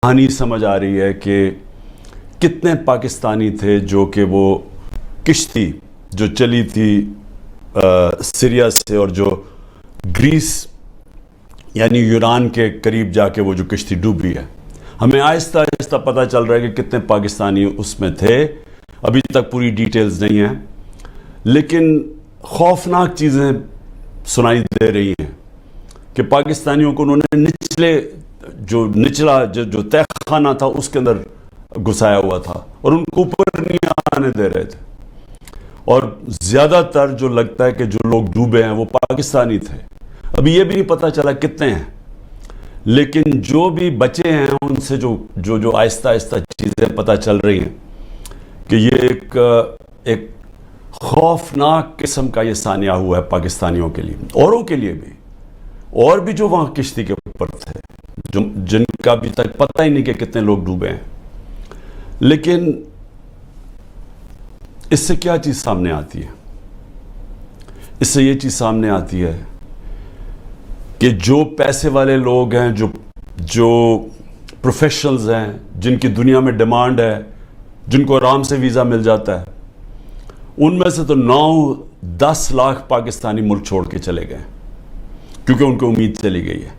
کہانی سمجھ آ رہی ہے کہ کتنے پاکستانی تھے جو کہ وہ کشتی جو چلی تھی سیریا سے اور جو گریس یعنی یونان کے قریب جا کے وہ جو کشتی ڈوبی ہے. ہمیں آہستہ آہستہ پتہ چل رہا ہے کہ کتنے پاکستانی اس میں تھے. ابھی تک پوری ڈیٹیلز نہیں ہیں لیکن خوفناک چیزیں سنائی دے رہی ہیں کہ پاکستانیوں کو انہوں نے نچلا جو تہ خانہ تھا اس کے اندر گھسایا ہوا تھا اور ان کو اوپر نہیں آنے دے رہے تھے. اور زیادہ تر جو لگتا ہے کہ جو لوگ ڈوبے ہیں وہ پاکستانی تھے. ابھی یہ بھی نہیں پتہ چلا کتنے ہیں لیکن جو بھی بچے ہیں ان سے جو آہستہ آہستہ چیزیں پتہ چل رہی ہیں کہ یہ ایک خوفناک قسم کا یہ سانحہ ہوا ہے پاکستانیوں کے لیے، اوروں کے لیے بھی، اور بھی جو وہاں کشتی کے اوپر تھے جن کا ابھی تک پتہ ہی نہیں کہ کتنے لوگ ڈوبے ہیں. لیکن اس سے کیا چیز سامنے آتی ہے؟ اس سے یہ چیز سامنے آتی ہے کہ جو پیسے والے لوگ ہیں، جو پروفیشنلز ہیں، جن کی دنیا میں ڈیمانڈ ہے، جن کو آرام سے ویزا مل جاتا ہے، ان میں سے تو 9-10 لاکھ پاکستانی ملک چھوڑ کے چلے گئے کیونکہ ان کو امید چلی گئی ہے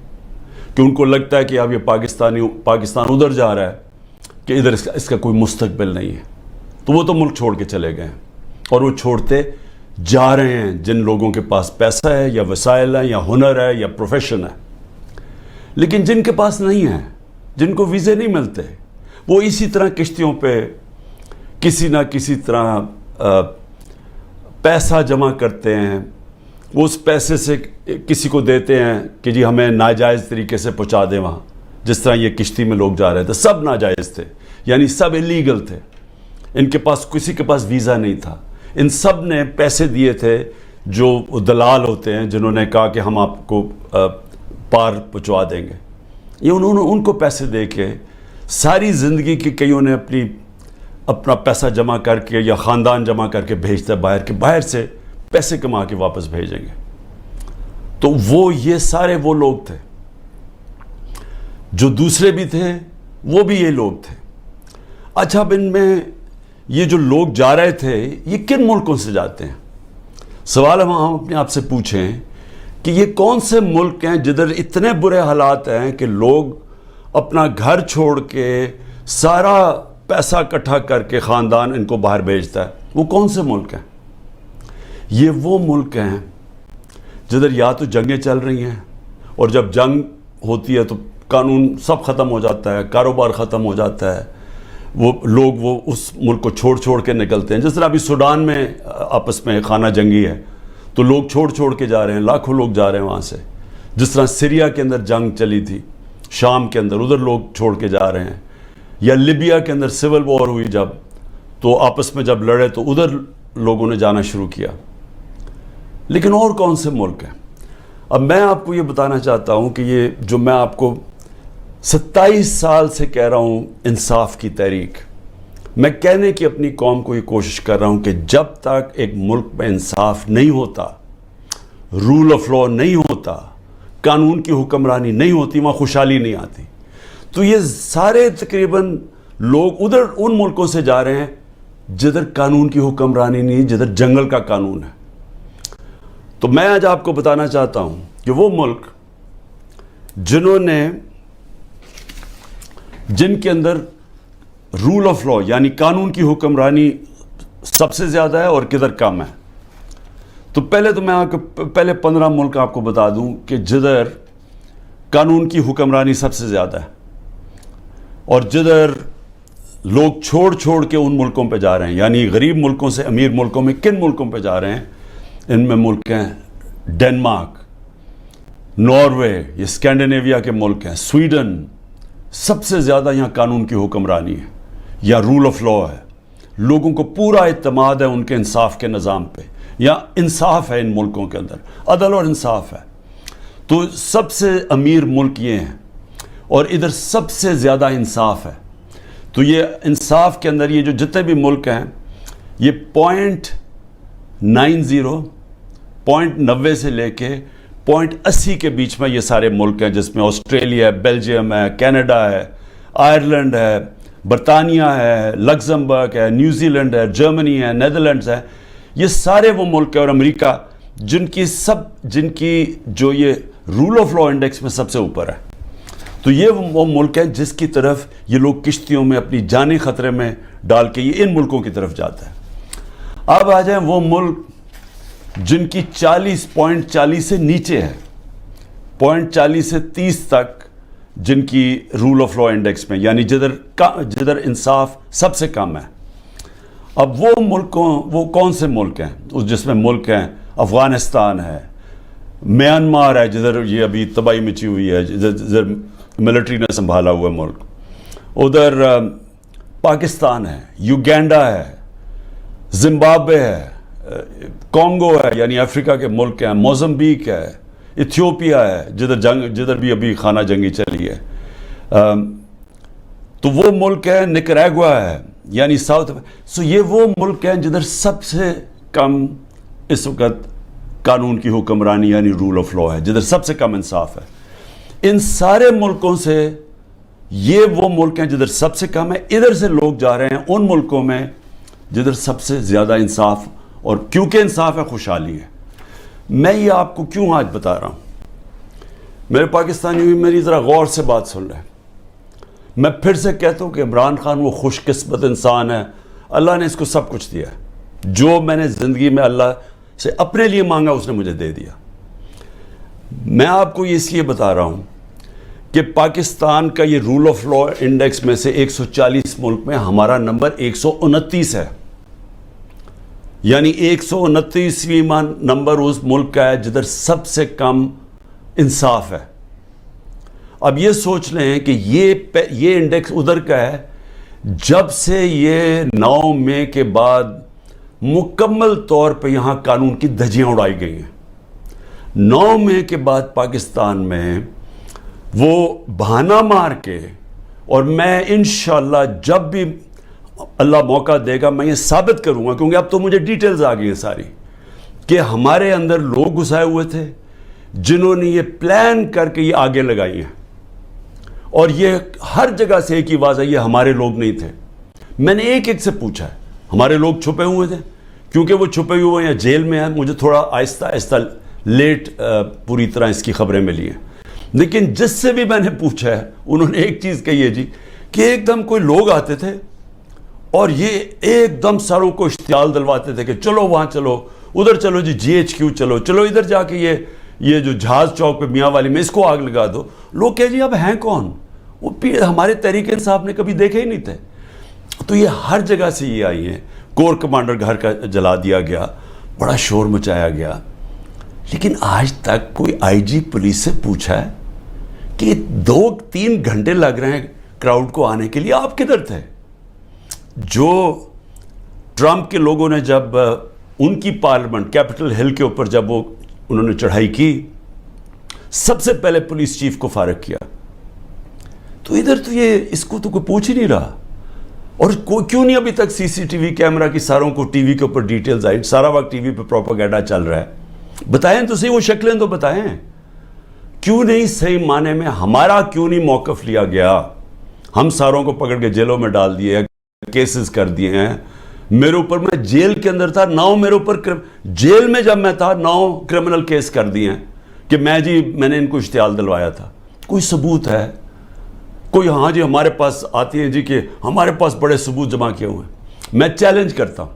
کہ ان کو لگتا ہے کہ اب یہ پاکستان ادھر جا رہا ہے کہ ادھر اس کا کوئی مستقبل نہیں ہے. تو وہ تو ملک چھوڑ کے چلے گئے اور وہ چھوڑتے جا رہے ہیں جن لوگوں کے پاس پیسہ ہے یا وسائل ہیں یا ہنر ہے یا پروفیشن ہے. لیکن جن کے پاس نہیں ہے، جن کو ویزے نہیں ملتے، وہ اسی طرح کشتیوں پہ کسی نہ کسی طرح پیسہ جمع کرتے ہیں. وہ اس پیسے سے کسی کو دیتے ہیں کہ جی ہمیں ناجائز طریقے سے پہنچا دیں وہاں. جس طرح یہ کشتی میں لوگ جا رہے تھے سب ناجائز تھے، یعنی سب الیگل تھے. ان کے پاس کسی کے پاس ویزا نہیں تھا. ان سب نے پیسے دیے تھے جو دلال ہوتے ہیں جنہوں نے کہا کہ ہم آپ کو پار پہنچوا دیں گے. یہ انہوں نے ان کو پیسے دے کے ساری زندگی کی کئیوں نے اپنا پیسہ جمع کر کے یا خاندان جمع کر کے بھیجتا ہے باہر سے پیسے کما کے واپس بھیجیں گے. تو یہ سارے وہ لوگ تھے. جو دوسرے بھی تھے وہ بھی یہ لوگ تھے. اچھا، اب ان میں یہ جو لوگ جا رہے تھے یہ کن ملکوں سے جاتے ہیں؟ سوال ہم اپنے آپ سے پوچھیں کہ یہ کون سے ملک ہیں جدھر اتنے برے حالات ہیں کہ لوگ اپنا گھر چھوڑ کے سارا پیسہ اکٹھا کر کے خاندان ان کو باہر بھیجتا ہے؟ وہ کون سے ملک ہیں؟ یہ وہ ملک ہیں جدھر یا تو جنگیں چل رہی ہیں اور جب جنگ ہوتی ہے تو قانون سب ختم ہو جاتا ہے، کاروبار ختم ہو جاتا ہے، وہ لوگ اس ملک کو چھوڑ کے نکلتے ہیں. جس طرح ابھی سوڈان میں آپس میں خانہ جنگی ہے تو لوگ چھوڑ کے جا رہے ہیں، لاکھوں لوگ جا رہے ہیں وہاں سے. جس طرح سیریا کے اندر جنگ چلی تھی، شام کے اندر، ادھر لوگ چھوڑ کے جا رہے ہیں. یا لیبیا کے اندر سول وار ہوئی جب، تو آپس میں جب لڑے تو ادھر لوگوں نے جانا شروع کیا. لیکن اور کون سے ملک ہیں؟ اب میں آپ کو یہ بتانا چاہتا ہوں کہ یہ جو میں آپ کو 27 سال سے کہہ رہا ہوں انصاف کی تحریک، میں کہنے کی اپنی قوم کو یہ کوشش کر رہا ہوں کہ جب تک ایک ملک میں انصاف نہیں ہوتا، رول آف لا نہیں ہوتا، قانون کی حکمرانی نہیں ہوتی، وہاں خوشحالی نہیں آتی. تو یہ سارے تقریباً لوگ ادھر ان ملکوں سے جا رہے ہیں جدھر قانون کی حکمرانی نہیں، جدھر جنگل کا قانون ہے. تو میں آج آپ کو بتانا چاہتا ہوں کہ وہ ملک جن کے اندر رول آف لا یعنی قانون کی حکمرانی سب سے زیادہ ہے اور کدھر کم ہے. تو پہلے تو میں آپ کو پہلے 15 ملک آپ کو بتا دوں کہ جدھر قانون کی حکمرانی سب سے زیادہ ہے اور جدھر لوگ چھوڑ کے ان ملکوں پہ جا رہے ہیں، یعنی غریب ملکوں سے امیر ملکوں میں کن ملکوں پہ جا رہے ہیں. ان میں ملک ہیں ڈنمارک، ناروے، یہ اسکینڈینیویا کے ملک ہیں، سویڈن. سب سے زیادہ یہاں قانون کی حکمرانی ہے یا رول آف لا ہے. لوگوں کو پورا اعتماد ہے ان کے انصاف کے نظام پہ، یا انصاف ہے ان ملکوں کے اندر، عدل اور انصاف ہے. تو سب سے امیر ملک یہ ہیں اور ادھر سب سے زیادہ انصاف ہے. تو یہ انصاف کے اندر یہ جو جتنے بھی ملک ہیں یہ 0.90 سے لے کے 0.80 کے بیچ میں یہ سارے ملک ہیں، جس میں آسٹریلیا ہے، بیلجیم ہے، کینیڈا ہے، آئرلینڈ ہے, برطانیہ ہے, لگزمبرگ ہے, نیوزی لینڈ ہے, جرمنی ہے, نیدرلینڈز ہے. یہ سارے وہ ملک ہیں, اور امریکہ, جن کی جو یہ رول آف لا انڈیکس میں سب سے اوپر ہے. تو یہ وہ ملک ہے جس کی طرف یہ لوگ کشتیوں میں اپنی جانیں خطرے میں ڈال کے یہ ان ملکوں کی طرف جاتا ہے. اب آ جائیں وہ ملک جن کی 40.40 سے نیچے ہے, 0.40 سے 30 تک جن کی رول آف لا انڈیکس میں, یعنی جدھر انصاف سب سے کم ہے. اب وہ کون سے ملک ہیں جس میں ملک ہیں؟ افغانستان ہے, میانمار ہے جدھر یہ ابھی تباہی مچی ہوئی ہے, جدھر ملٹری نے سنبھالا ہوا ملک, ادھر پاکستان ہے, یوگینڈا ہے, زمبابوے ہے, کانگو ہے یعنی افریقہ کے ملک ہیں, موزمبیک ہے, ایتھیوپیا ہے جدھر بھی ابھی خانہ جنگی چلی ہے. تو وہ ملک ہے, نکراگوا ہے یعنی ساؤتھ. سو یہ وہ ملک ہیں جدھر سب سے کم اس وقت قانون کی حکمرانی یعنی رول آف لا ہے, جدھر سب سے کم انصاف ہے. ان سارے ملکوں سے یہ وہ ملک ہیں جدھر سب سے کم ہے. ادھر سے لوگ جا رہے ہیں ان ملکوں میں جدھر سب سے زیادہ انصاف, اور کیونکہ انصاف ہے خوشحالی ہے. میں یہ آپ کو کیوں آج بتا رہا ہوں؟ میرے پاکستانی ہوئی میری ذرا غور سے بات سن رہے ہیں. میں پھر سے کہتا ہوں کہ عمران خان وہ خوش قسمت انسان ہے, اللہ نے اس کو سب کچھ دیا ہے. جو میں نے زندگی میں اللہ سے اپنے لیے مانگا اس نے مجھے دے دیا. میں آپ کو یہ اس لیے بتا رہا ہوں کہ پاکستان کا یہ رول آف لا انڈیکس میں سے 140 ملک میں ہمارا نمبر 129 ہے, یعنی 129واں نمبر اس ملک کا ہے جدھر سب سے کم انصاف ہے. اب یہ سوچ لیں کہ یہ انڈیکس ادھر کا ہے جب سے یہ 9 مئی کے بعد مکمل طور پہ یہاں قانون کی دھجیاں اڑائی گئی ہیں. 9 مئی کے بعد پاکستان میں وہ بہانہ مار کے, اور میں انشاءاللہ جب بھی اللہ موقع دے گا میں یہ ثابت کروں گا, کیونکہ اب تو مجھے ڈیٹیلز آ گئی ہیں ساری, کہ ہمارے اندر لوگ گھسائے ہوئے تھے جنہوں نے یہ پلان کر کے یہ آگے لگائی ہیں, اور یہ ہر جگہ سے ایک ہی آواز ہے, یہ ہمارے لوگ نہیں تھے. میں نے ایک سے پوچھا ہے, ہمارے لوگ چھپے ہوئے تھے, کیونکہ وہ چھپے ہوئے ہیں جیل میں ہیں. مجھے تھوڑا آہستہ آہستہ لیٹ پوری طرح اس کی خبریں ملی ہیں, لیکن جس سے بھی میں نے پوچھا ہے انہوں نے ایک چیز کہی ہے جی, کہ ایک دم کوئی لوگ آتے تھے اور یہ ایک دم ساروں کو اشتعال دلواتے تھے کہ چلو وہاں چلو, ادھر چلو جی GHQ چلو ادھر جا کے یہ جو جہاز چوک پہ میاں والی میں اس کو آگ لگا دو. لوگ کہ جی اب ہیں کون, وہ ہمارے تحریک انصاف نے کبھی دیکھے ہی نہیں تھے. تو یہ ہر جگہ سے یہ آئی ہیں. کور کمانڈر گھر کا جلا دیا گیا, بڑا شور مچایا گیا, لیکن آج تک کوئی IG پولیس سے پوچھا ہے کہ 2-3 گھنٹے لگ رہے ہیں کراؤڈ کو آنے کے لیے, آپ کدھر تھے؟ جو ٹرمپ کے لوگوں نے جب ان کی پارلیمنٹ کیپٹل ہل کے اوپر جب انہوں نے چڑھائی کی, سب سے پہلے پولیس چیف کو فارغ کیا. تو ادھر تو یہ اس کو تو کوئی پوچھ ہی نہیں رہا. اور کیوں نہیں ابھی تک CCTV کیمرہ کی ساروں کو ٹی وی کے اوپر ڈیٹیلز آئی, سارا وقت ٹی وی پہ پروپیگنڈا چل رہا ہے. بتائیں تو صحیح, وہ شکلیں تو بتائیں. کیوں نہیں صحیح معنی میں ہمارا کیوں نہیں موقف لیا گیا؟ ہم ساروں کو پکڑ کے جیلوں میں ڈال دیے, کیسز کر دیے ہیں. میرے اوپر, میں جیل کے اندر تھا, 9 میرے اوپر جیل میں جب میں تھا 9 کرمنل کیس کر دیے ہیں کہ میں نے ان کو اشتعال دلوایا تھا. کوئی ثبوت ہے؟ کوئی ہاں جی ہمارے پاس آتی ہیں جی کہ ہمارے پاس بڑے ثبوت جمع کیے ہوئے ہیں. میں چیلنج کرتا ہوں,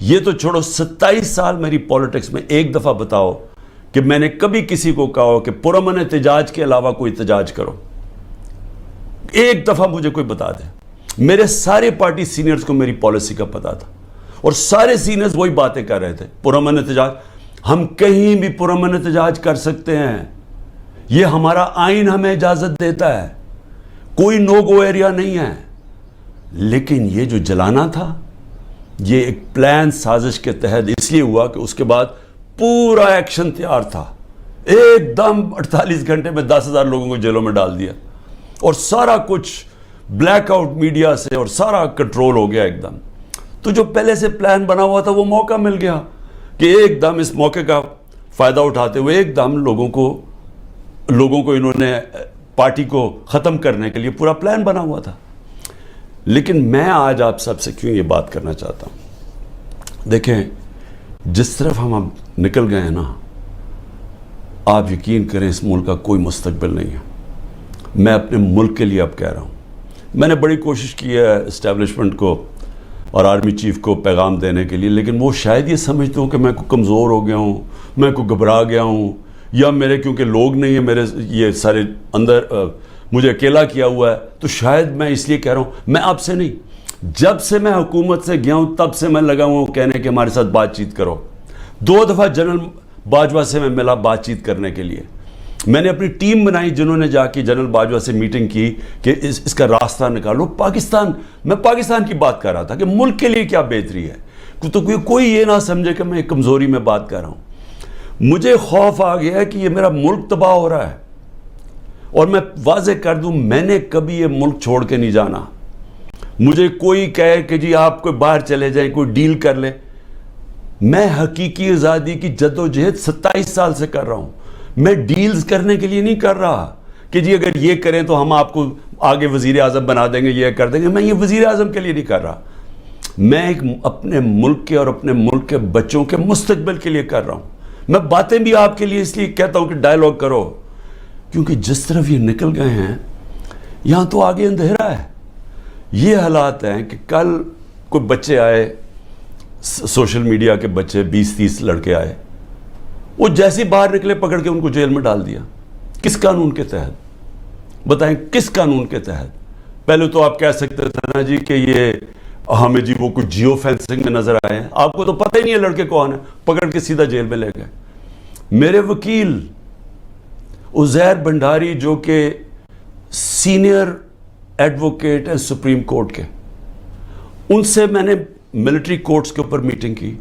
یہ تو چھوڑو 27 سال میری پولیٹکس میں ایک دفعہ بتاؤ کہ میں نے کبھی کسی کو کہا ہو کہ پرامن احتجاج کے علاوہ کوئی احتجاج کرو. ایک دفعہ مجھے کوئی بتا دے. میرے سارے پارٹی سینئرز کو میری پالیسی کا پتا تھا, اور سارے سینئرز وہی باتیں کر رہے تھے, پرامن احتجاج. ہم کہیں بھی پرامن احتجاج کر سکتے ہیں, یہ ہمارا آئین ہمیں اجازت دیتا ہے, کوئی نو گو ایریا نہیں ہے. لیکن یہ جو جلانا تھا یہ ایک پلان سازش کے تحت اس لیے ہوا کہ اس کے بعد پورا ایکشن تیار تھا. ایک دم 48 گھنٹے میں 10,000 لوگوں کو جیلوں میں ڈال دیا, اور سارا کچھ بلیک آؤٹ میڈیا سے, اور سارا کنٹرول ہو گیا ایک دم. تو جو پہلے سے پلان بنا ہوا تھا وہ موقع مل گیا کہ ایک دم اس موقع کا فائدہ اٹھاتے ہوئے ایک دم لوگوں کو انہوں نے پارٹی کو ختم کرنے کے لیے پورا پلان بنا ہوا تھا. لیکن میں آج آپ سب سے کیوں یہ بات کرنا چاہتا ہوں, دیکھیں جس طرف ہم اب نکل گئے ہیں نا, آپ یقین کریں اس ملک کا کوئی مستقبل نہیں ہے. میں اپنے ملک کے لیے اب کہہ رہا ہوں, میں نے بڑی کوشش کی ہے اسٹیبلشمنٹ کو اور آرمی چیف کو پیغام دینے کے لیے, لیکن وہ شاید یہ سمجھتے ہوں کہ میں کوئی کمزور ہو گیا ہوں, میں کوئی گھبرا گیا ہوں, یا میرے کیونکہ لوگ نہیں ہیں میرے یہ سارے اندر, مجھے اکیلا کیا ہوا ہے, تو شاید میں اس لیے کہہ رہا ہوں. میں آپ سے نہیں, جب سے میں حکومت سے گیا ہوں تب سے میں لگا ہوں کہنے کہ ہمارے ساتھ بات چیت کرو. 2 دفعہ جنرل باجوہ سے میں ملا بات چیت کرنے کے لیے. میں نے اپنی ٹیم بنائی جنہوں نے جا کے جنرل باجوہ سے میٹنگ کی کہ اس کا راستہ نکالو. پاکستان, میں پاکستان کی بات کر رہا تھا کہ ملک کے لیے کیا بہتری ہے, تو کوئی یہ نہ سمجھے کہ میں کمزوری میں بات کر رہا ہوں. مجھے خوف آ گیا ہے کہ یہ میرا ملک تباہ ہو رہا ہے, اور میں واضح کر دوں میں نے کبھی یہ ملک چھوڑ کے نہیں جانا. مجھے کوئی کہے کہ جی آپ کوئی باہر چلے جائیں, کوئی ڈیل کر لے, میں حقیقی آزادی کی جدوجہد 27 سال سے کر رہا ہوں. میں ڈیلز کرنے کے لیے نہیں کر رہا کہ جی اگر یہ کریں تو ہم آپ کو آگے وزیر اعظم بنا دیں گے, یہ کر دیں گے. میں یہ وزیر اعظم کے لیے نہیں کر رہا, میں ایک اپنے ملک کے اور اپنے ملک کے بچوں کے مستقبل کے لیے کر رہا ہوں. میں باتیں بھی آپ کے لیے اس لیے کہتا ہوں کہ ڈائیلاگ کرو, کیونکہ جس طرف یہ نکل گئے ہیں یہاں تو آگے اندھیرا ہے. یہ حالات ہیں کہ کل کوئی بچے آئے, سوشل میڈیا کے بچے 20-30 لڑکے آئے, وہ جیسے باہر نکلے پکڑ کے ان کو جیل میں ڈال دیا. کس قانون کے تحت بتائیں, کس قانون کے تحت؟ پہلے تو آپ کہہ سکتے تھے نا جی کہ یہ ہمیں جی وہ کچھ جیو فینسنگ میں نظر آئے ہیں, آپ کو تو پتہ ہی نہیں ہے لڑکے کون ہیں, پکڑ کے سیدھا جیل میں لے گئے. میرے وکیل عزیر بھنڈاری جو کہ سینئر ایڈوکیٹ ہیں سپریم کورٹ کے, ان سے میں نے ملٹری کورٹس کے اوپر میٹنگ کی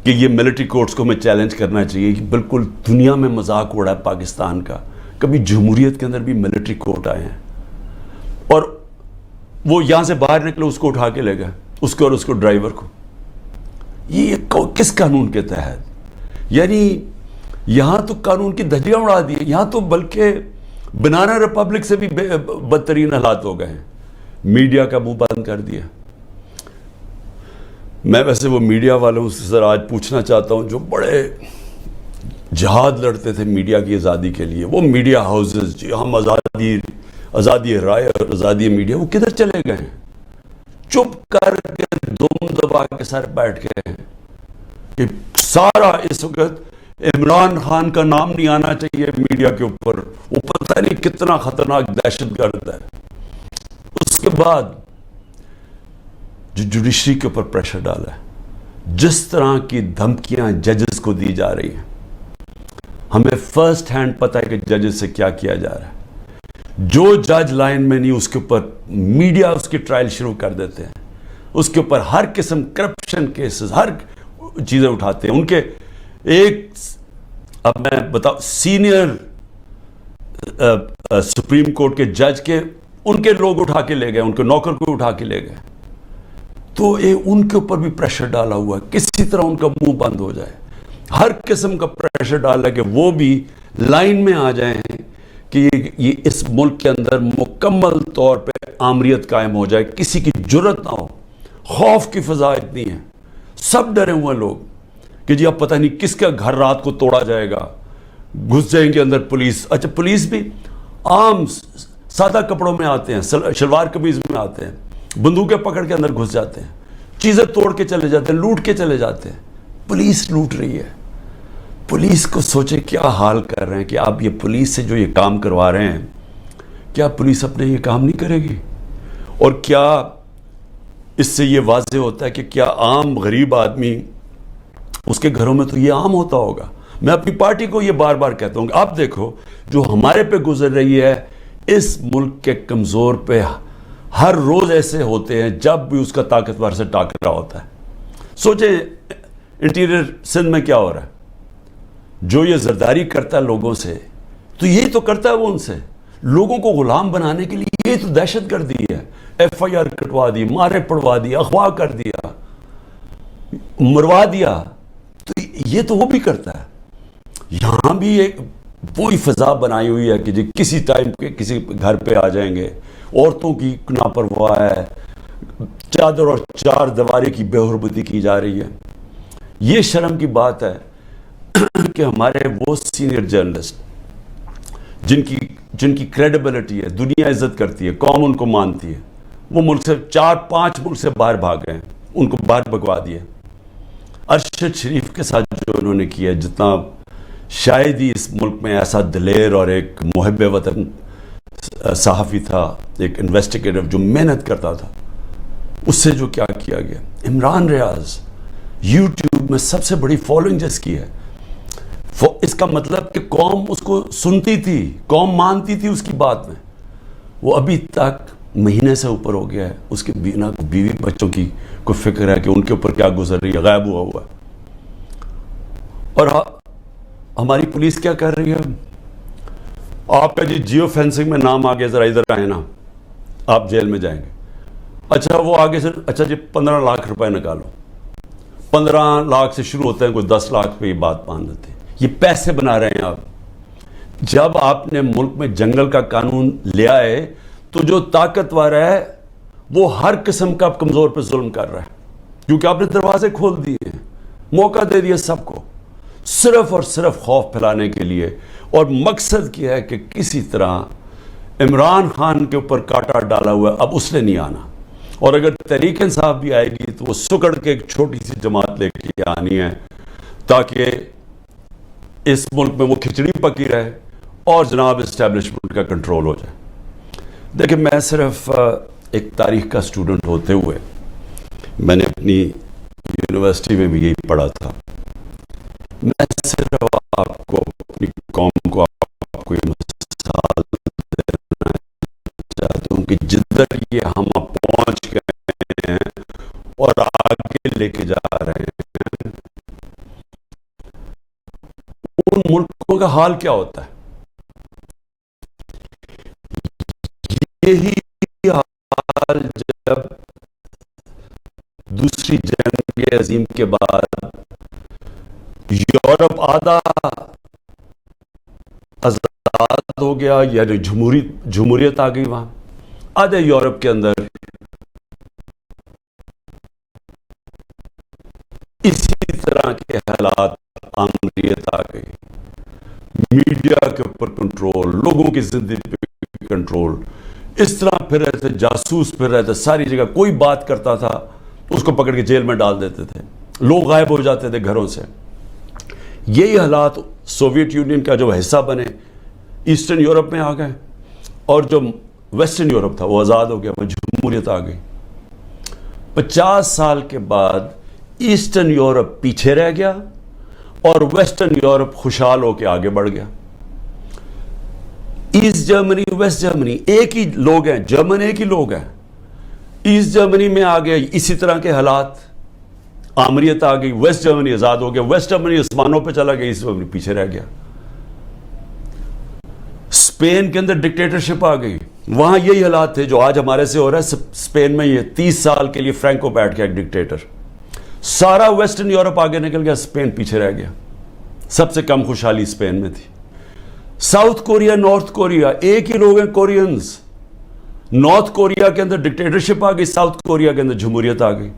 کہ یہ ملٹری کورٹس کو میں چیلنج کرنا چاہیے کہ بالکل دنیا میں مذاق اڑا ہے پاکستان کا, کبھی جمہوریت کے اندر بھی ملٹری کورٹ آئے ہیں, اور وہ یہاں سے باہر نکلے اس کو اٹھا کے لے گئے, اس کو اور اس کو ڈرائیور کو. یہ کس قانون کے تحت؟ یعنی یہاں تو قانون کی دھجیاں اڑا دی, یہاں تو بلکہ بنانا ریپبلک سے بھی بدترین حالات ہو گئے ہیں. میڈیا کا منہ بند کر دیا. میں ویسے وہ میڈیا والوں سے ذرا آج پوچھنا چاہتا ہوں جو بڑے جہاد لڑتے تھے میڈیا کی آزادی کے لیے, وہ میڈیا ہاؤسز جی ہم آزادی رائے اور آزادی میڈیا, وہ کدھر چلے گئے ہیں؟ چپ کر کے دم دبا کے سر بیٹھ گئے ہیں کہ سارا اس وقت عمران خان کا نام نہیں آنا چاہیے میڈیا کے اوپر, وہ پتہ نہیں کتنا خطرناک دہشت گرد ہے. اس کے بعد جو جوڈیشری کے اوپر پریشر ڈالا ہے, جس طرح کی دھمکیاں ججز کو دی جا رہی ہیں, ہمیں فرسٹ ہینڈ پتہ ہے کہ ججز سے کیا کیا جا رہا ہے. جو جج لائن میں نہیں اس کے اوپر میڈیا اس کی ٹرائل شروع کر دیتے ہیں, اس کے اوپر ہر قسم کرپشن کیسز ہر چیزیں اٹھاتے ہیں. ان کے ایک اب میں بتاؤں سینئر سپریم کورٹ کے جج کے ان کے لوگ اٹھا کے لے گئے, ان کے نوکر کو اٹھا کے لے گئے. تو ان کے اوپر بھی پریشر ڈالا ہوا ہے, کسی طرح ان کا منہ بند ہو جائے. ہر قسم کا پریشر ڈالا کہ وہ بھی لائن میں آ جائیں کہ یہ اس ملک کے اندر مکمل طور پہ آمریت قائم ہو جائے, کسی کی جرت نہ ہو. خوف کی فضا اتنی ہے, سب ڈرے ہوئے لوگ کہ جی اب پتہ نہیں کس کا گھر رات کو توڑا جائے گا, گھس جائیں گے اندر پولیس. اچھا پولیس بھی عام سادہ کپڑوں میں آتے ہیں, شلوار قمیض میں آتے ہیں, بندوقیں پکڑ کے اندر گھس جاتے ہیں, چیزیں توڑ کے چلے جاتے ہیں, لوٹ کے چلے جاتے ہیں. پولیس لوٹ رہی ہے. پولیس کو سوچے کیا حال کر رہے ہیں کہ آپ یہ پولیس سے جو یہ کام کروا رہے ہیں, کیا پولیس اپنے یہ کام نہیں کرے گی؟ اور کیا اس سے یہ واضح ہوتا ہے کہ کیا عام غریب آدمی اس کے گھروں میں تو یہ عام ہوتا ہوگا. میں اپنی پارٹی کو یہ بار بار کہتا ہوں کہ آپ دیکھو جو ہمارے پہ گزر رہی ہے, اس ملک کے کمزور پہ ہر روز ایسے ہوتے ہیں جب بھی اس کا طاقتور سے ٹاکرا ہوتا ہے. سوچیں انٹیریئر سندھ میں کیا ہو رہا ہے, جو یہ زرداری کرتا ہے لوگوں سے, تو یہی تو کرتا ہے وہ ان سے, لوگوں کو غلام بنانے کے لیے. یہ تو دہشت گردی ہے. FIR کٹوا دی, مارے پڑوا دی, اغوا کر دیا, مروا دیا. تو یہ تو وہ بھی کرتا ہے. یہاں بھی ایک وہی فضا بنائی ہوئی ہے کہ جی کسی ٹائم کے کسی گھر پہ آ جائیں گے. عورتوں کی ناپرواہ ہے, چادر اور چار دیواری کی بے حرمتی کی جا رہی ہے. یہ شرم کی بات ہے کہ ہمارے وہ سینئر جرنلسٹ جن کی کریڈیبلٹی ہے, دنیا عزت کرتی ہے, قوم ان کو مانتی ہے, وہ ملک سے 4-5 ملک سے باہر بھاگ گئے ہیں, ان کو باہر بھگوا دیا. ارشد شریف کے ساتھ جو انہوں نے کیا, جتنا شاید ہی اس ملک میں ایسا دلیر اور ایک محب وطن صحافی تھا, ایک انویسٹیگیٹر جو محنت کرتا تھا, اس سے جو کیا کیا گیا. عمران ریاض یوٹیوب میں سب سے بڑی فالوئنگ جس کی ہے, اس کا مطلب کہ قوم اس کو سنتی تھی, قوم مانتی تھی اس کی بات میں. وہ ابھی تک مہینے سے اوپر ہو گیا ہے, اس کے بیوی بچوں کی کوئی فکر ہے کہ ان کے اوپر کیا گزر رہی ہے, غائب ہوا ہے. اور ہماری پولیس کیا کر رہی ہے, آپ کا جی جیو فینسنگ میں نام آگے, ذرا ادھر آئے نا, آپ جیل میں جائیں گے. اچھا وہ آگے سے, اچھا جی 15 لاکھ روپے نکالو. 15 لاکھ سے شروع ہوتے ہیں, کوئی 10 لاکھ پہ یہ بات مان لیتے ہیں. یہ پیسے بنا رہے ہیں آپ. جب آپ نے ملک میں جنگل کا قانون لیا ہے تو جو طاقتور ہے وہ ہر قسم کا کمزور پہ ظلم کر رہا ہے, کیونکہ آپ نے دروازے کھول دیے ہیں, موقع دے دیا سب کو, صرف اور صرف خوف پھیلانے کے لیے. اور مقصد کیا ہے کہ کسی طرح عمران خان کے اوپر کانٹا ڈالا ہوا ہے, اب اس نے نہیں آنا. اور اگر تحریک انصاف بھی آئے گی تو وہ سکڑ کے ایک چھوٹی سی جماعت لے کے آنی ہے, تاکہ اس ملک میں وہ کھچڑی پکی رہے اور جناب اسٹیبلشمنٹ کا کنٹرول ہو جائے. دیکھیں, میں صرف ایک تاریخ کا اسٹوڈنٹ ہوتے ہوئے میں نے اپنی یونیورسٹی میں بھی یہی پڑھا تھا. میں صرف آپ کو, اپنی قوم کو, آپ کو یہ مثال دینا چاہتا ہوں کہ جدھر یہ ہم پہنچ گئے ہیں اور آگے لے کے جا رہے ہیں, ان ملکوں کا حال کیا ہوتا ہے. یہی حال جب دوسری جنگ عظیم کے بعد یورپ آدھا آزاد ہو گیا, یعنی جمہوریت آ گئی, وہاں آدھے یورپ کے اندر اسی طرح کے حالات, آمریت آ گئی, میڈیا کے اوپر کنٹرول, لوگوں کی زندگی پہ کنٹرول, اس طرح پھر رہے تھے, جاسوس پھر رہے تھے ساری جگہ. کوئی بات کرتا تھا اس کو پکڑ کے جیل میں ڈال دیتے تھے, لوگ غائب ہو جاتے تھے گھروں سے. یہی حالات سوویت یونین کا جو حصہ بنے, ایسٹرن یورپ میں آ گئے, اور جو ویسٹرن یورپ تھا وہ آزاد ہو گیا, وہ جمہوریت آ گئی. 50 سال کے بعد ایسٹرن یورپ پیچھے رہ گیا اور ویسٹرن یورپ خوشحال ہو کے آگے بڑھ گیا. ایسٹ جرمنی, ویسٹ جرمنی ایک ہی لوگ ہیں, جرمن ایک ہی لوگ ہیں. ایسٹ جرمنی میں آ گئے اسی طرح کے حالات, آمریت آ گئی, ویسٹ جرمنی آزاد ہو گیا, ویسٹ جرمنی آسمانوں پہ چلا گیا, ایسٹ جرمنی پیچھے رہ گیا. اسپین کے اندر ڈکٹیٹرشپ آ گئی, وہاں یہی حالات تھے جو آج ہمارے سے ہو رہا ہے. اسپین میں یہ 30 سال کے لیے فرینکو بیٹھ گیا ایک ڈکٹیٹر, سارا ویسٹرن یورپ آگے نکل گیا, اسپین پیچھے رہ گیا. سب سے کم خوشحالی اسپین میں تھی. ساؤتھ کوریا, نارتھ کوریا ایک ہی لوگ ہیں, کورینز. نارتھ کوریا کے اندر ڈکٹیٹرشپ آ گئی, ساؤتھ کوریا کے اندر جمہوریت آ گئی.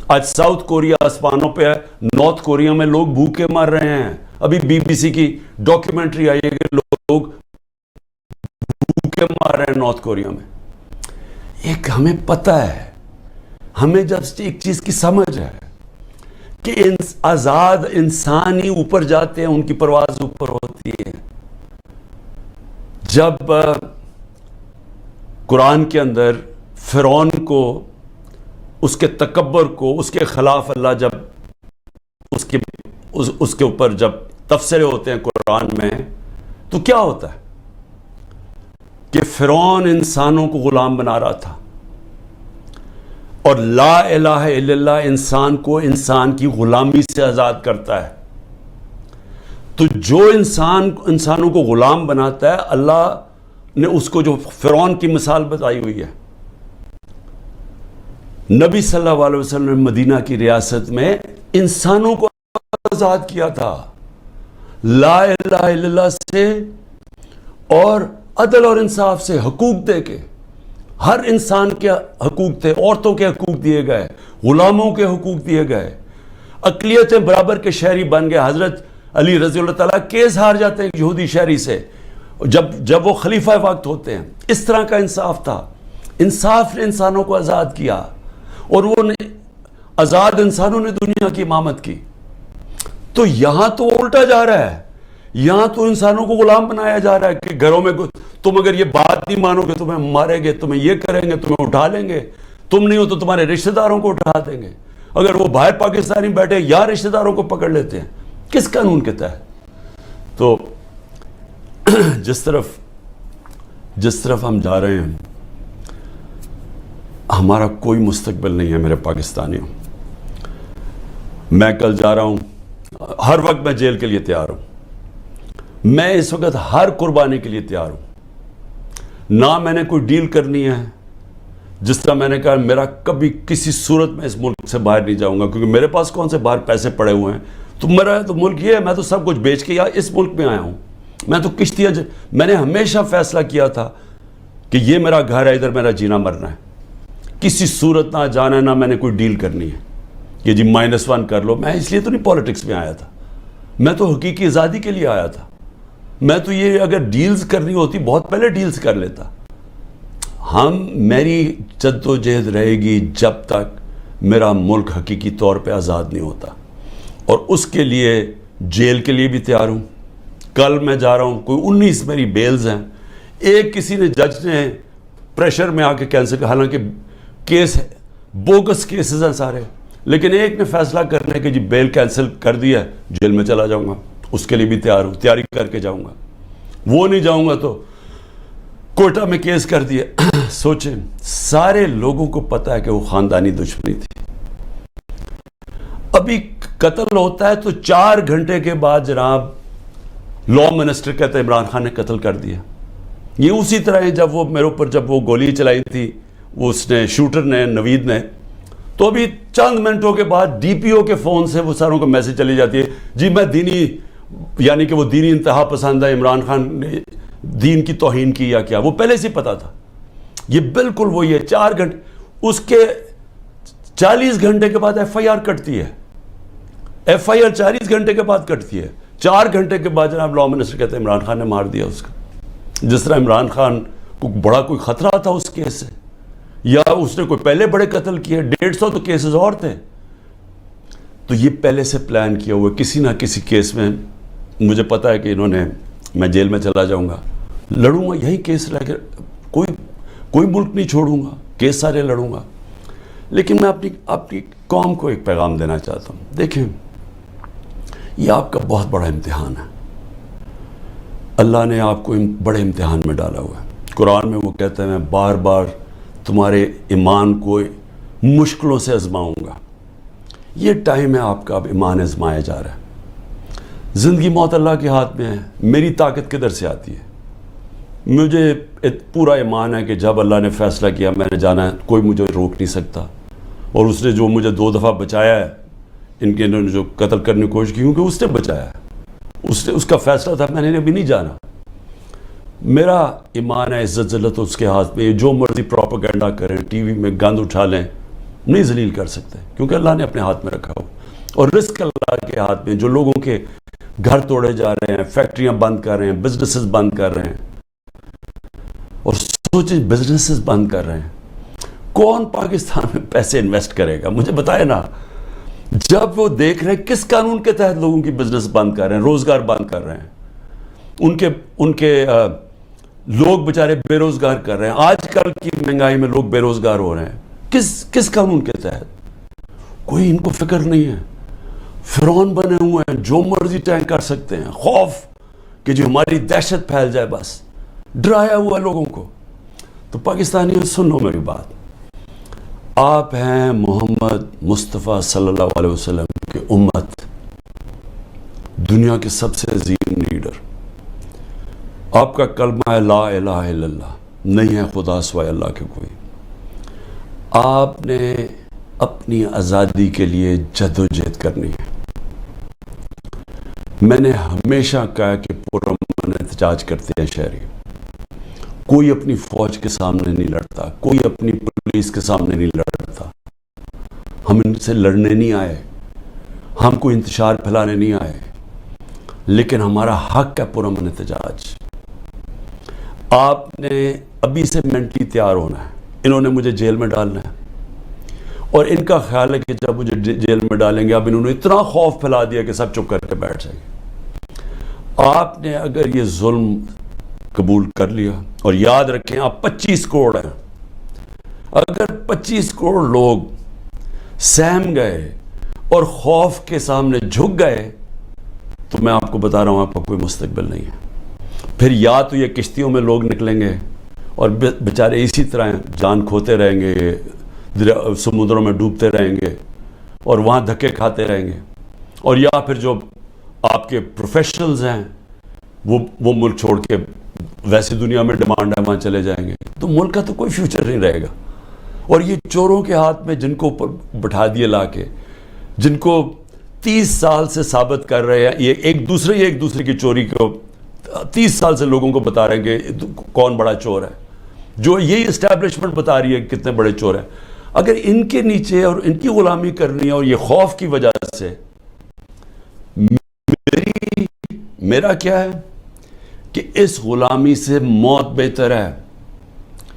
آج ساؤتھ کوریا آسمانوں پہ ہے, نارتھ کوریا میں لوگ بھوکے مر رہے ہیں. ابھی BBC کی ڈاکیومنٹری آئی ہے کہ لوگ بھوکے مر رہے ہیں نارتھ کوریا میں. ایک ہمیں پتہ ہے, ہمیں جب ایک چیز کی سمجھ ہے کہ آزاد انسان ہی اوپر جاتے ہیں, ان کی پرواز اوپر ہوتی ہے. جب قرآن کے اندر فرعون کو, اس کے تکبر کو, اس کے خلاف اللہ جب اس کے اوپر جب تبصرے ہوتے ہیں قرآن میں, تو کیا ہوتا ہے کہ فرعون انسانوں کو غلام بنا رہا تھا, اور لا الہ الا اللہ انسان کو انسان کی غلامی سے آزاد کرتا ہے. تو جو انسانوں کو غلام بناتا ہے, اللہ نے اس کو جو فرعون کی مثال بتائی ہوئی ہے. نبی صلی اللہ علیہ وسلم نے مدینہ کی ریاست میں انسانوں کو آزاد کیا تھا. لا الہ الا اللہ سے اور عدل اور انصاف سے حقوق دے کے. ہر انسان کے حقوق تھے, عورتوں کے حقوق دیے گئے, غلاموں کے حقوق دیے گئے, اقلیتیں برابر کے شہری بن گئے. حضرت علی رضی اللہ تعالیٰ کیس ہار جاتے ہیں یہودی شہری سے جب وہ خلیفہ وقت ہوتے ہیں. اس طرح کا انصاف تھا. انصاف نے انسانوں کو آزاد کیا, اور وہ آزاد انسانوں نے دنیا کی امامت کی. تو یہاں تو الٹا جا رہا ہے. یہاں تو انسانوں کو غلام بنایا جا رہا ہے کہ گھروں میں تم اگر یہ بات نہیں مانو گے تمہیں ماریں گے, تمہیں یہ کریں گے, تمہیں اٹھا لیں گے, تم نہیں ہو تو تمہارے رشتہ داروں کو اٹھا دیں گے. اگر وہ باہر پاکستانی بیٹھے یا رشتہ داروں کو پکڑ لیتے ہیں, کس قانون کے تحت؟ تو جس طرف ہم جا رہے ہیں, ہمارا کوئی مستقبل نہیں ہے میرے پاکستانیوں. میں کل جا رہا ہوں, ہر وقت میں جیل کے لیے تیار ہوں. میں اس وقت ہر قربانی کے لیے تیار ہوں. نہ میں نے کوئی ڈیل کرنی ہے. جس طرح میں نے کہا, میرا کبھی کسی صورت میں اس ملک سے باہر نہیں جاؤں گا, کیونکہ میرے پاس کون سے باہر پیسے پڑے ہوئے ہیں. تو میرا تو ملک یہ ہے, میں تو سب کچھ بیچ کے اس ملک میں آیا ہوں. میں تو کشتیاں میں نے ہمیشہ فیصلہ کیا تھا کہ یہ میرا گھر ہے, ادھر میرا جینا مرنا ہے. کسی صورت نہ جانا ہے, نہ میں نے کوئی ڈیل کرنی ہے کہ جی -1 کر لو. میں اس لیے تو نہیں پالیٹکس میں آیا تھا. میں تو حقیقی آزادی کے لیے آیا تھا. میں تو یہ اگر ڈیلز کرنی ہوتی بہت پہلے ڈیلز کر لیتا. میری جد و جہد رہے گی جب تک میرا ملک حقیقی طور پہ آزاد نہیں ہوتا. اور اس کے لیے جیل کے لیے بھی تیار ہوں. کل میں جا رہا ہوں, کوئی 19 میری بیلز ہیں. ایک کسی نے جج نے پریشر میں آ کے کینسل کیا, حالانکہ کیس بوگس کیسز ہیں سارے, لیکن ایک نے فیصلہ کرنے کہ جی بیل کینسل کر دیا, جیل میں چلا جاؤں گا. اس کے لیے بھی تیار ہوں, تیاری کر کے جاؤں گا. وہ نہیں جاؤں گا تو کوئٹہ میں کیس کر دیا. سوچیں, سارے لوگوں کو پتہ ہے کہ وہ خاندانی دشمنی تھی. ابھی قتل ہوتا ہے تو 4 گھنٹے کے بعد جناب لا منسٹر کہتے ہیں عمران خان نے قتل کر دیا. یہ اسی طرح ہے جب وہ میرے اوپر جب وہ گولی چلائی تھی اس نے, شوٹر نے, نوید نے, تو ابھی چند منٹوں کے بعد ڈی پی او کے فون سے وہ ساروں کو میسج چلی جاتی ہے, جی میں دینی, یعنی کہ وہ دینی انتہا پسند ہے, عمران خان نے دین کی توہین کی یا کیا. وہ پہلے سے پتا تھا. یہ بالکل وہی ہے. 4 گھنٹے, اس کے 40 گھنٹے کے بعد ایف آئی آر کٹتی ہے. ایف آئی آر 40 گھنٹے کے بعد کٹتی ہے. 4 گھنٹے کے بعد جناب لا منسٹر کہتے ہیں عمران خان نے مار دیا اس کا. جس طرح عمران خان کو بڑا کوئی خطرہ تھا اس کیس سے, یا اس نے کوئی پہلے بڑے قتل کیے. 150 تو کیسز اور تھے. تو یہ پہلے سے پلان کیا ہوا. کسی نہ کسی کیس میں مجھے پتا ہے کہ انہوں نے, میں جیل میں چلا جاؤں گا, لڑوں گا یہی کیس لے کے, کوئی ملک نہیں چھوڑوں گا, کیس سارے لڑوں گا. لیکن میں اپنی قوم کو ایک پیغام دینا چاہتا ہوں. دیکھیں, یہ آپ کا بہت بڑا امتحان ہے. اللہ نے آپ کو بڑے امتحان میں ڈالا ہوا ہے. قرآن میں وہ کہتے ہیں میں بار بار تمہارے ایمان کو مشکلوں سے آزماؤں گا. یہ ٹائم ہے آپ کا, اب ایمان آزمایا جا رہا ہے. زندگی موت اللہ کے ہاتھ میں ہے. میری طاقت کدھر سے آتی ہے؟ مجھے پورا ایمان ہے کہ جب اللہ نے فیصلہ کیا میں نے جانا ہے, کوئی مجھے روک نہیں سکتا. اور اس نے جو مجھے 2 دفعہ بچایا ہے, ان کے انہوں نے جو قتل کرنے کی کوشش کی, کیونکہ اس نے بچایا ہے, اس کا فیصلہ تھا, میں نے ابھی نہیں جانا. میرا ایمان ہے, عزت ذلت اس کے ہاتھ میں. جو مرضی پروپیگنڈا کریں, ٹی وی میں گند اٹھا لیں, نہیں ذلیل کر سکتے, کیونکہ اللہ نے اپنے ہاتھ میں رکھا ہو. اور رزق اللہ کے ہاتھ میں. جو لوگوں کے گھر توڑے جا رہے ہیں, فیکٹریاں بند کر رہے ہیں, بزنسز بند کر رہے ہیں, اور سوچیں بزنسز بند کر رہے ہیں, کون پاکستان میں پیسے انویسٹ کرے گا؟ مجھے بتائے نا. جب وہ دیکھ رہے ہیں کس قانون کے تحت لوگوں کی بزنس بند کر رہے ہیں, روزگار بند کر رہے ہیں, ان کے لوگ بیچارے بے روزگار کر رہے ہیں. آج کل کی مہنگائی میں لوگ بے روزگار ہو رہے ہیں. کس قانون کے تحت؟ کوئی ان کو فکر نہیں ہے. فرعون بنے ہوئے ہیں, جو مرضی ٹینک کر سکتے ہیں. خوف کہ جو ہماری دہشت پھیل جائے, بس ڈرایا ہوا لوگوں کو. تو پاکستانیوں سن لو میری بات. آپ ہیں محمد مصطفیٰ صلی اللہ علیہ وسلم کی امت, دنیا کے سب سے عظیم لیڈر. آپ کا کلمہ ہے لا الہ الا اللہ, نہیں ہے خدا سوائے اللہ کے کوئی. آپ نے اپنی آزادی کے لیے جد و جہد کرنی ہے. میں نے ہمیشہ کہا کہ پرامن احتجاج کرتے ہیں شہری. کوئی اپنی فوج کے سامنے نہیں لڑتا, کوئی اپنی پولیس کے سامنے نہیں لڑتا. ہم ان سے لڑنے نہیں آئے, ہم کوئی انتشار پھیلانے نہیں آئے, لیکن ہمارا حق ہے پرامن احتجاج. آپ نے ابھی سے مینٹلی تیار ہونا ہے. انہوں نے مجھے جیل میں ڈالنا ہے, اور ان کا خیال ہے کہ جب مجھے جیل میں ڈالیں گے, اب انہوں نے اتنا خوف پھیلا دیا کہ سب چپ کر کے بیٹھ جائیں گے. آپ نے اگر یہ ظلم قبول کر لیا, اور یاد رکھیں آپ 25 کروڑ ہیں, اگر 25 کروڑ لوگ سہم گئے اور خوف کے سامنے جھک گئے, تو میں آپ کو بتا رہا ہوں آپ کا کوئی مستقبل نہیں ہے. پھر یا تو یہ کشتیوں میں لوگ نکلیں گے اور بیچارے اسی طرح جان کھوتے رہیں گے, سمندروں میں ڈوبتے رہیں گے اور وہاں دھکے کھاتے رہیں گے, اور یا پھر جو آپ کے پروفیشنلز ہیں وہ ملک چھوڑ کے ویسی دنیا میں ڈیمانڈ ہے وہاں چلے جائیں گے. تو ملک کا تو کوئی فیوچر نہیں رہے گا. اور یہ چوروں کے ہاتھ میں جن کو بٹھا دیے لا کے, جن کو 30 سال سے ثابت کر رہے ہیں, یہ ایک دوسرے کی چوری کو 30 سال سے لوگوں کو بتا رہے ہیں کہ کون بڑا چور ہے, جو یہی اسٹیبلشمنٹ بتا رہی ہے کہ کتنے بڑے چور ہیں. اگر ان کے نیچے اور ان کی غلامی کرنی ہے, اور یہ خوف کی وجہ سے, میرا کیا ہے کہ اس غلامی سے موت بہتر ہے.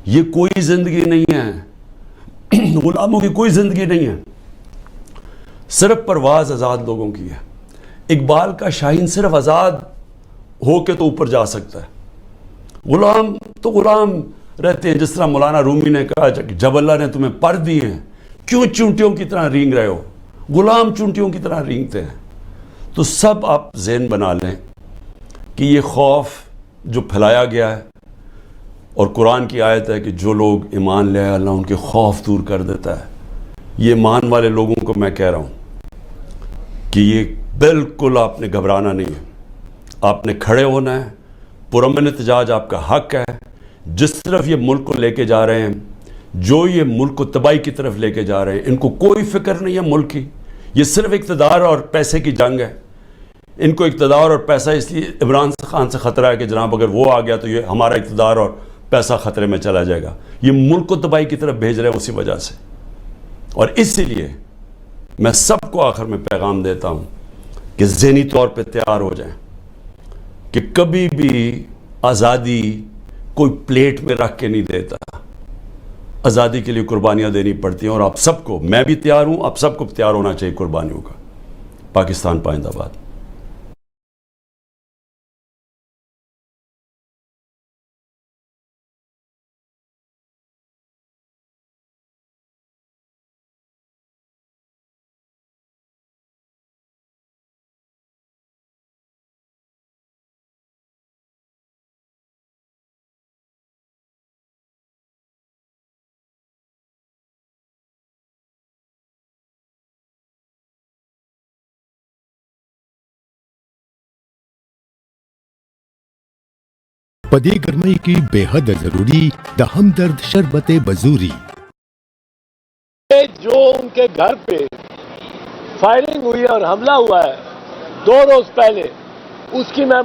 یہ کوئی زندگی نہیں ہے, غلاموں کی کوئی زندگی نہیں ہے, صرف پرواز آزاد لوگوں کی ہے. اقبال کا شاہین صرف آزاد ہو کے تو اوپر جا سکتا ہے. غلام تو غلام رہتے ہیں, جس طرح مولانا رومی نے کہا جب اللہ نے تمہیں پر دی ہیں کیوں چونٹیوں کی طرح رینگ رہے ہو. غلام چونٹیوں کی طرح رینگتے ہیں. تو سب آپ ذہن بنا لیں کہ یہ خوف جو پھیلایا گیا ہے, اور قرآن کی آیت ہے کہ جو لوگ ایمان لے آئے اللہ ان کے خوف دور کر دیتا ہے. یہ ایمان والے لوگوں کو میں کہہ رہا ہوں کہ یہ بالکل آپ نے گھبرانا نہیں ہے, آپ نے کھڑے ہونا ہے. پرامن احتجاج آپ کا حق ہے. جس طرف یہ ملک کو لے کے جا رہے ہیں, جو یہ ملک کو تباہی کی طرف لے کے جا رہے ہیں, ان کو کوئی فکر نہیں ہے ملک کی. یہ صرف اقتدار اور پیسے کی جنگ ہے. ان کو اقتدار اور پیسہ اس لیے عمران خان سے خطرہ ہے کہ جناب اگر وہ آ گیا تو یہ ہمارا اقتدار اور پیسہ خطرے میں چلا جائے گا. یہ ملک کو تباہی کی طرف بھیج رہے ہیں اسی وجہ سے. اور اسی لیے میں سب کو آخر میں پیغام دیتا ہوں کہ ذہنی طور پہ تیار ہو جائیں کہ کبھی بھی آزادی کوئی پلیٹ میں رکھ کے نہیں دیتا. آزادی کے لیے قربانیاں دینی پڑتی ہیں, اور آپ سب کو, میں بھی تیار ہوں, آپ سب کو تیار ہونا چاہیے قربانیوں کا. پاکستان پائندہ باد. پدی گرمائی کی بے حد ضروری دا ہمدرد شربت بزوری. جو ان کے گھر پہ فائرنگ ہوئی اور حملہ ہوا ہے 2 روز پہلے, اس کی میں